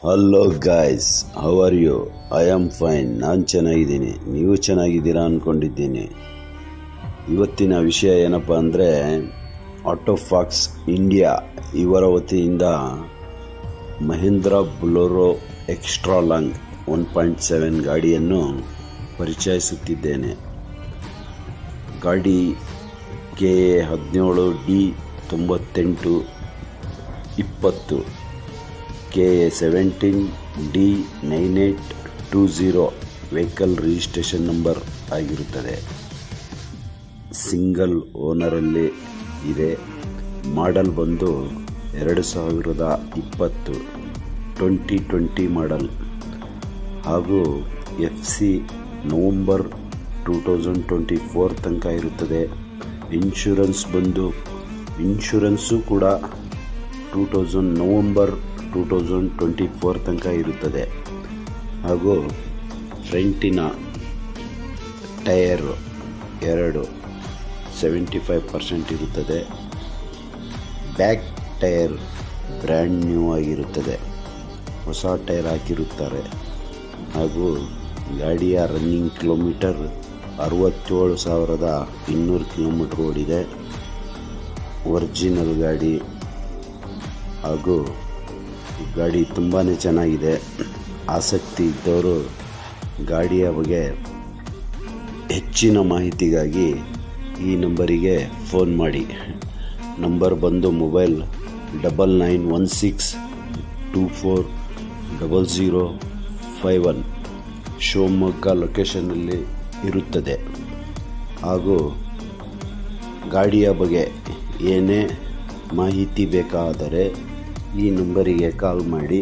Hello guys, how are you? I am fine. ನಾನು ಚೆನ್ನಾಗಿದ್ದೀನಿ. ನೀವು ಚೆನ್ನಾಗಿದ್ದೀರಾ ಅಂದ್ಕೊಂಡಿದ್ದೀನಿ. ಇವತ್ತಿನ ವಿಷಯ ಏನಪ್ಪ ಅಂದರೆ, ಆಟೋಫಾಕ್ಸ್ ಇಂಡಿಯಾ ಇವರ ವತಿಯಿಂದ ಮಹೀಂದ್ರ ಬೊಲೆರೋ ಎಕ್ಸ್ಟ್ರಾ ಲಾಂಗ್ 1.7 ಗಾಡಿಯನ್ನು ಪರಿಚಯಿಸುತ್ತಿದ್ದೇನೆ. ಗಾಡಿ KA17D 9820, KA17D 9820 vehicle registration number ಆಗಿರುತ್ತದೆ. ಸಿಂಗಲ್ ಓನರಲ್ಲಿ ಇದೆ. ಮಾಡೆಲ್ ಬಂದು 2020 2020 ಮಾಡೆಲ್ ಹಾಗೂ FC ನವಂಬರ್ 2024 ತನಕ ಇರುತ್ತದೆ. ಇನ್ಶೂರೆನ್ಸು ಕೂಡ ನವಂಬರ್ 2024 ತನಕ ಇರುತ್ತದೆ. ಹಾಗೂ ಫ್ರಂಟಿನ ಟೈರ್ 75% ಇರುತ್ತದೆ. ಬ್ಯಾಕ್ ಟೈರ್ ಬ್ರ್ಯಾಂಡ್ ನ್ಯೂ ಆಗಿರುತ್ತದೆ. ಹೊಸ ಟೈರ್ ಹಾಕಿರುತ್ತಾರೆ. ಹಾಗೂ ಗಾಡಿಯ ರನ್ನಿಂಗ್ ಕಿಲೋಮೀಟರ್ 67,200 ಕಿಲೋಮೀಟರ್ ಓಡಿದೆ. ಒರಿಜಿನಲ್ ಗಾಡಿ ಹಾಗೂ ಗಾಡಿ ತುಂಬಾ ಚೆನ್ನಾಗಿದೆ. ಆಸಕ್ತಿ ಇದ್ದವರು ಗಾಡಿಯ ಬಗ್ಗೆ ಹೆಚ್ಚಿನ ಮಾಹಿತಿಗಾಗಿ ಈ ನಂಬರಿಗೆ ಫೋನ್ ಮಾಡಿ. ನಂಬರ್ ಬಂದು ಮೊಬೈಲ್ 9916240051 ಶಿವಮೊಗ್ಗ ಲೊಕೇಶನ್ನಲ್ಲಿ ಇರುತ್ತದೆ. ಹಾಗೂ ಗಾಡಿಯ ಬಗ್ಗೆ ಏನೇ ಮಾಹಿತಿ ಬೇಕಾದರೆ ಈ ನಂಬರಿಗೆ ಕಾಲ್ ಮಾಡಿ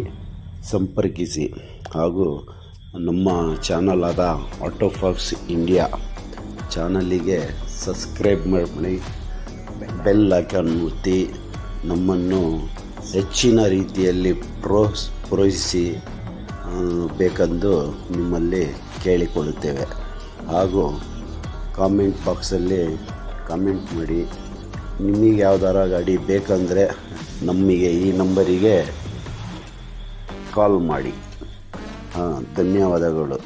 ಸಂಪರ್ಕಿಸಿ. ಹಾಗೂ ನಮ್ಮ ಚಾನಲ್ ಆದ ಆಟೋಫಾಕ್ಸ್ ಇಂಡಿಯಾ ಚಾನಲಿಗೆ ಸಬ್ಸ್ಕ್ರೈಬ್ ಮಾಡಿ ಬೆಲ್ ಐಕಾನ್ ಒತ್ತಿ ನಮ್ಮನ್ನು ಹೆಚ್ಚಿನ ರೀತಿಯಲ್ಲಿ ಪ್ರೋತ್ಸಾಹಿಸಿ ಬೇಕೆಂದು ನಿಮ್ಮಲ್ಲಿ ಕೇಳಿಕೊಳ್ಳುತ್ತೇವೆ. ಹಾಗೂ ಕಾಮೆಂಟ್ ಬಾಕ್ಸಲ್ಲಿ ಕಾಮೆಂಟ್ ಮಾಡಿ. ನಿಮಗೆ ಯಾವ್ದಾರ ಗಾಡಿ ಬೇಕಂದರೆ ನಮಗೆ ಈ ನಂಬರಿಗೆ ಕಾಲ್ ಮಾಡಿ. ಧನ್ಯವಾದಗಳು.